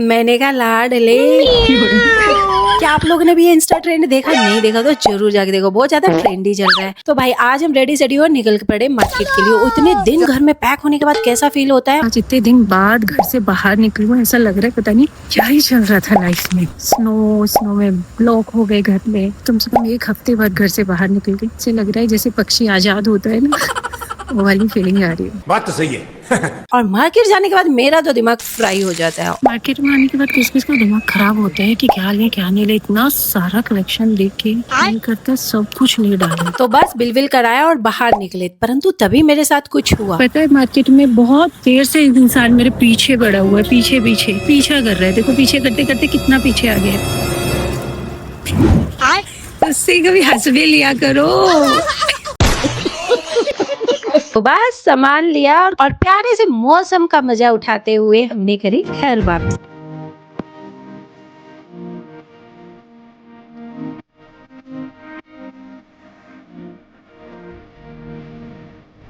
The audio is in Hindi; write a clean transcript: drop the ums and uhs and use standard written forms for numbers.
मैंने कहा लाडले। क्या आप लोगों ने भी ये इंस्टा ट्रेंड देखा? नहीं देखा तो जरूर जाके देखो, बहुत ज्यादा ट्रेंडी चल रहा है। तो भाई आज हम रेडी सेडी और निकल के पड़े मार्केट के लिए। इतने दिन घर में पैक होने के बाद कैसा फील होता है? आज इतने दिन बाद घर से बाहर निकली हूँ, ऐसा लग रहा है पता नहीं क्या ही चल रहा था लाइफ में। स्नो में ब्लॉक हो गए घर में, कम से कम एक हफ्ते बाद घर से बाहर निकल गई। ऐसे लग रहा है जैसे पक्षी आजाद होता है ना, वो वाली फीलिंग आ रही है। बात तो सही है। और मार्केट जाने के बाद मेरा तो दिमाग फ्राई हो जाता है। मार्केट में आने के बाद किस किस का दिमाग खराब होता है कि क्या ले क्या नहीं ले। इतना सारा कलेक्शन देख के मन करता है सब कुछ ले डाले। तो बस बिल कराया और बाहर निकले, परंतु तभी मेरे साथ कुछ हुआ। पता है मार्केट में बहुत देर से एक इंसान मेरे पीछे पड़ा हुआ है, पीछे पीछा कर रहा है। देखो पीछे करते करते कितना पीछे आ गया। उससे कभी हंस भी लिया करो। तो बस सामान लिया और प्यारे से मौसम का मजा उठाते हुए हमने करी घर वापस।